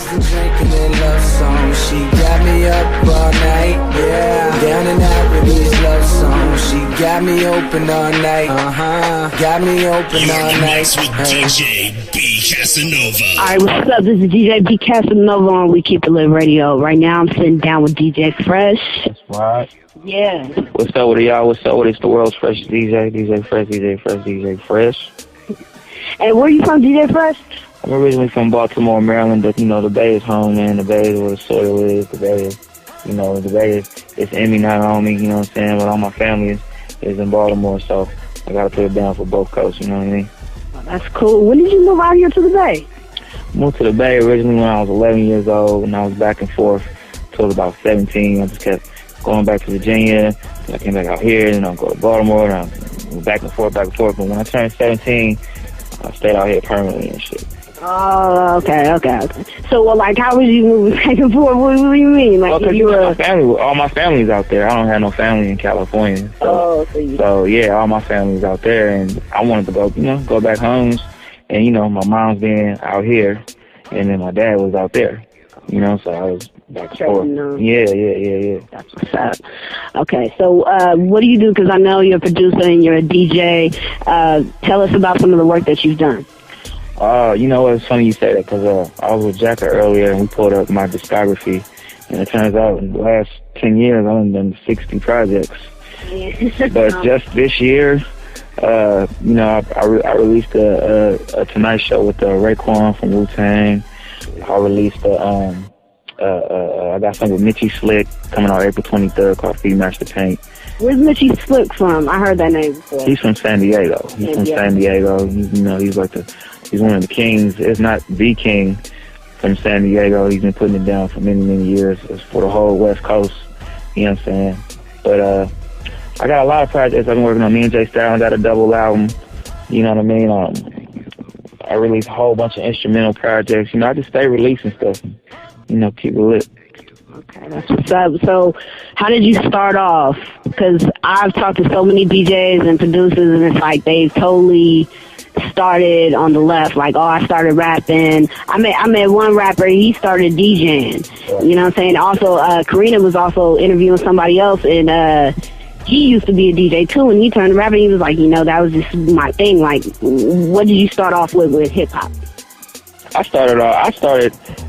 Laughing, drinking, and love songs. She got me up all night, yeah. Down and out with these love songs. She got me open all night, got me open all night. You're with DJ B Casanova. Alright, what's up? This is DJ B Casanova on We Keep It Lit Radio. Right now I'm sitting down with DJ Fresh. That's right. Yeah. What's up with y'all? What's up with it's the world's freshest DJ, DJ Fresh, DJ Fresh, DJ Fresh. Hey, where you from, DJ Fresh? I'm originally from Baltimore, Maryland, but, you know, the Bay is home, man. The Bay is where the soil is. The Bay is, you know, the Bay is, it's in me, not on me, you know what I'm saying? But all my family is in Baltimore, so I got to put it down for both coasts, you know what I mean? Oh, that's cool. When did you move out here to the Bay? Moved to the Bay originally when I was 11 years old, and I was back and forth until I was about 17. I just kept going back to Virginia, and I came back out here, and I'll go to Baltimore, and I went back and forth. But when I turned 17, I stayed out here permanently and shit. Oh, okay. So, well, like, how was you moving back and forth? What do you mean? Like, well, you all my family's out there. I don't have no family in California. So yeah, all my family's out there, and I wanted to go, you know, go back home, and, you know, my mom's being out here, and then my dad was out there, you know, so I was back and forth. Yeah. That's what's up. Okay, so what do you do? Because I know you're a producer and you're a DJ. Tell us about some of the work that you've done. You know, it's funny you say that because I was with Jacka earlier and we pulled up my discography, and it turns out in the last 10 years I've done 60 projects. But just this year, you know, I released a Tonight Show with Raekwon from Wu-Tang. I released I got something with Mitchie Slick coming out April 23rd called Feed Master Paint. Where's Mitchie Slick from? I heard that name before. He's from San Diego. San Diego. You know, he's one of the kings. It's not the king from San Diego. He's been putting it down for many, many years. It's for the whole West Coast. You know what I'm saying? But I got a lot of projects I've been working on. Me and Jay Stalin got a double album. You know what I mean? I released a whole bunch of instrumental projects. You know, I just stay releasing stuff. You know, keep it lit. Okay, that's what's up. So, how did you start off? Because I've talked to so many DJs and producers, and it's like they've totally started on the left. Like, oh, I started rapping. I met one rapper. He started DJing. You know what I'm saying? Also, Karina was also interviewing somebody else, and he used to be a DJ too. And he turned to rapping. He was like, you know, that was just my thing. Like, what did you start off with hip hop? I started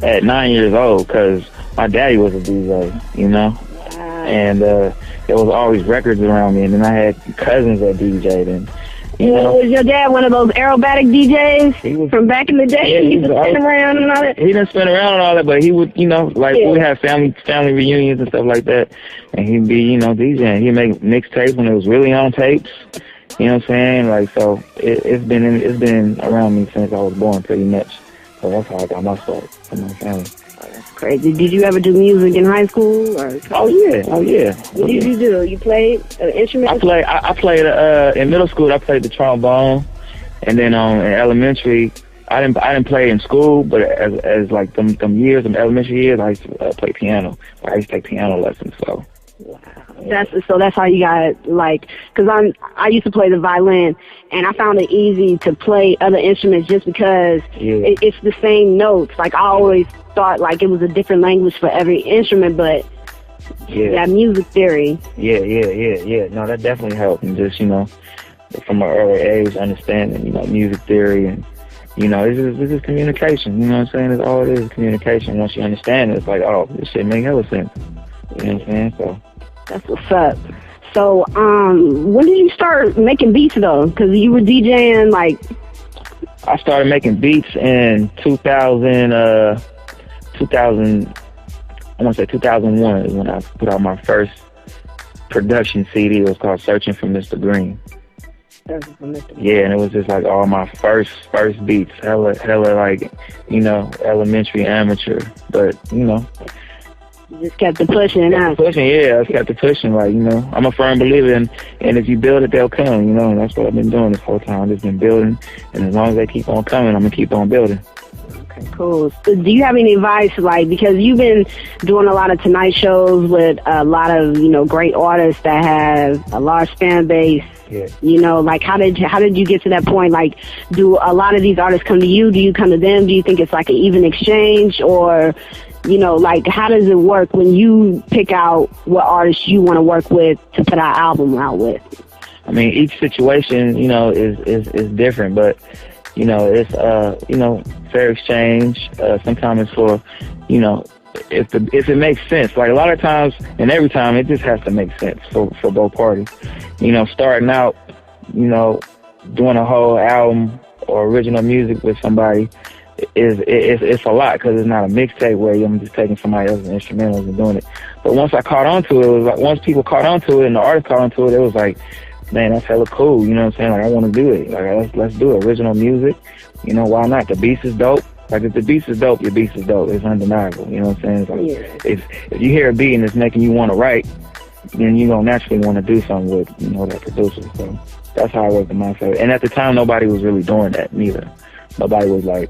at 9 years old because my daddy was a DJ, you know, and there was always records around me, and then I had cousins that DJ'd, and you know. Was your dad one of those aerobatic DJs from back in the day? Yeah, he was spin around and all that? He didn't spin around and all that, but he would, you know, like we'd have family reunions and stuff like that, and he'd be, you know, DJing. He'd make mixtapes when it was really on tapes. You know what I'm saying? Like, so it's been around me since I was born, pretty much. So that's how I got my start from my family. Oh, that's crazy. Did you ever do music in high school? Or Oh yeah. What did you do? You played an instrument? I played in middle school. I played the trombone, and then in elementary, I didn't play in school, but as like them elementary years, I used to play piano. I used to take piano lessons. So. Wow. That's how you got, like, because I used to play the violin, and I found it easy to play other instruments just because it's the same notes. Like, I always thought like it was a different language for every instrument, but that music theory. Yeah. No, that definitely helped, and just, you know, from an early age, understanding, you know, music theory, and, you know, this is communication. You know what I'm saying? It's all it is, communication. Once you understand it, it's like, oh, this shit make hella sense. You know what I'm saying? So. That's what's up. So, when did you start making beats, though? Because you were DJing, like... I started making beats in 2001 is when I put out my first production CD. It was called Searching for Mr. Green. Yeah, and it was just like all my first beats. Hella like, you know, elementary amateur. But, you know... You just kept it pushing, huh? I just kept it pushing, like, you know. I'm a firm believer in, and if you build it, they'll come, you know, and that's what I've been doing this whole time. I've just been building, and as long as they keep on coming, I'm going to keep on building. Okay, cool. So do you have any advice, like, because you've been doing a lot of Tonight shows with a lot of, you know, great artists that have a large fan base, Yeah. You know, like how did you get to that point? Like, do a lot of these artists come to you? Do you come to them? Do you think it's like an even exchange, or, you know, like how does it work when you pick out what artists you want to work with to put our album out with? I mean, each situation, you know, is different, but you know, it's you know, fair exchange. Sometimes it's for, you know, if it makes sense. Like a lot of times, and every time, it just has to make sense for both parties. You know, starting out, you know, doing a whole album or original music with somebody it's a lot, because it's not a mixtape where I'm just taking somebody else's instrumentals and doing it. But once I caught on to it, it was like, once people caught on to it and the artist caught on to it, it was like, man, that's hella cool. You know what I'm saying? Like, I want to do it. Like, let's do it. Original music. You know, why not? The beats is dope. Like, if the beats is dope, your beats is dope. It's undeniable. You know what I'm saying? It's like, if you hear a beat and it's making you want to write, then you don't naturally want to do something with, you know, that producer. So that's how I worked in my favor. And at the time, nobody was really doing that neither. Nobody was like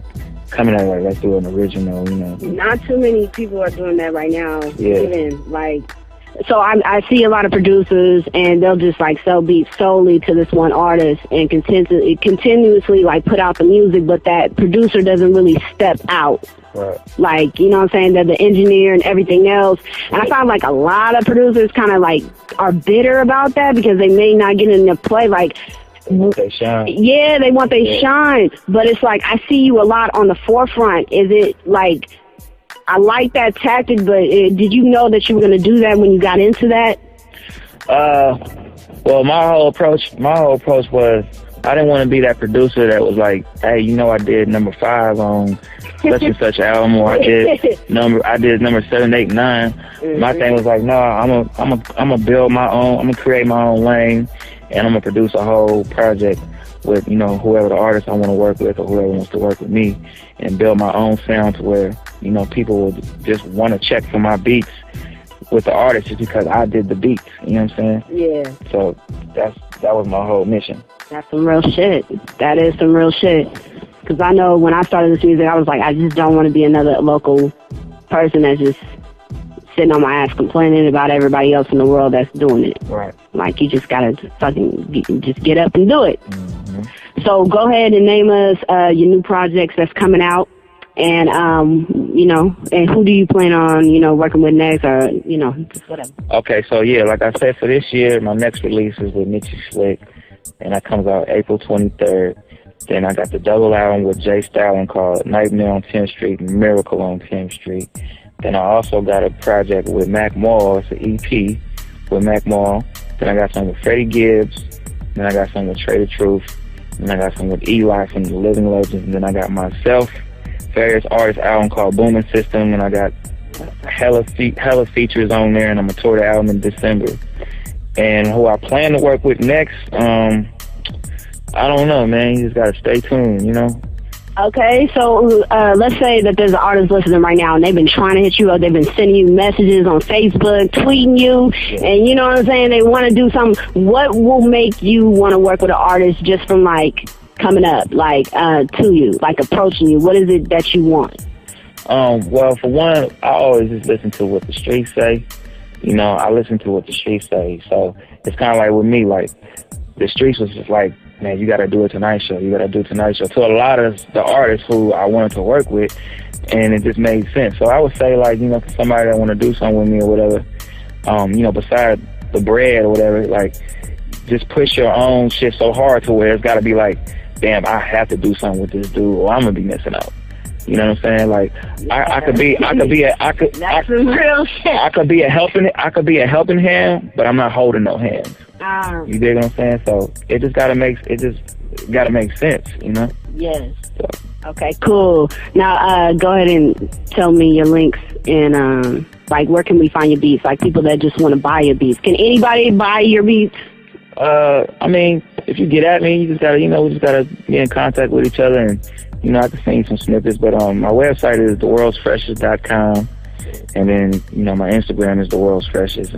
coming at it like, let's do an original, you know. Not too many people are doing that right now. Yeah. Even like, so I see a lot of producers, and they'll just like sell beats solely to this one artist and continuously like put out the music, but that producer doesn't really step out. Right. Like, you know what I'm saying, that the engineer and everything else. And I found like a lot of producers kind of like are bitter about that because they may not get in the play. Like, they want they shine. Yeah, they want they shine. But it's like, I see you a lot on the forefront. Is it like, I like that tactic, but did you know that you were going to do that when you got into that? Well, my whole approach was, I didn't want to be that producer that was like, hey, you know, I did number 5 on such and such album, or I did number 7, 8, 9. Mm-hmm. My thing was like, no, I'm gonna build my own. I'm gonna create my own lane, and I'm gonna produce a whole project with, you know, whoever the artist I want to work with or whoever wants to work with me, and build my own sound to where, you know, people will just want to check for my beats with the artist just because I did the beats. You know what I'm saying? Yeah. So that was my whole mission. That's some real shit. That is some real shit. Because I know when I started this music, I was like, I just don't want to be another local person that's just sitting on my ass complaining about everybody else in the world that's doing it. Right. Like, you just gotta fucking just get up and do it. Mm-hmm. So go ahead and name us your new projects that's coming out, and you know, and who do you plan on, you know, working with next, or, you know, just whatever. Okay, so yeah, like I said, for this year, my next release is with Mitchie Slick, and that comes out April 23rd. Then I got the double album with Jay Stalin called Nightmare on 10th Street, Miracle on 10th Street. Then I also got a project with Mac Mall. It's an EP with Mac Mall. Then I got some with Freddie Gibbs. Then I got some with Trey the Truth. Then I got some with Eli from the Living Legends. And then I got myself, various artist album called Booming System. And I got hella features on there. And I'm going to tour the album in December. And who I plan to work with next, I don't know, man. You just got to stay tuned, you know? Okay, so let's say that there's an artist listening right now, and they've been trying to hit you up. They've been sending you messages on Facebook, tweeting you, and you know what I'm saying? They want to do something. What will make you want to work with an artist just from, like, coming up, like, to you, like, approaching you? What is it that you want? Well, for one, I always just listen to what the streets say. You know, I listen to what the streets say. So it's kind of like with me, like, the streets was just like, man, you got to do a Tonight Show. You got to do Tonight Show. To a lot of the artists who I wanted to work with, and it just made sense. So I would say, like, you know, for somebody that want to do something with me or whatever, you know, besides the bread or whatever, like, just push your own shit so hard to where it's got to be like, damn, I have to do something with this dude or I'm going to be missing out. You know what I'm saying? Like, I could be a helping hand, but I'm not holding no hands. You dig what I'm saying? So it just gotta make sense, you know? Yes. So. Okay, cool. Now go ahead and tell me your links, and like, where can we find your beats? Like, people that just want to buy your beats. Can anybody buy your beats? I mean, if you get at me, you just gotta, you know, we just gotta get in contact with each other, and, you know, I can send you some snippets. But my website is theworldsfreshest.com, and then, you know, my Instagram is theworldsfreshest,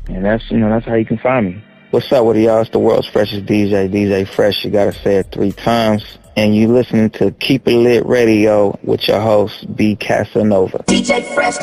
and that's, you know, that's how you can find me. What's up with y'all? It's the world's freshest DJ Fresh. You gotta say it 3 times. And you listening to Keep It Lit Radio with your host, B. Casanova. DJ Fresh.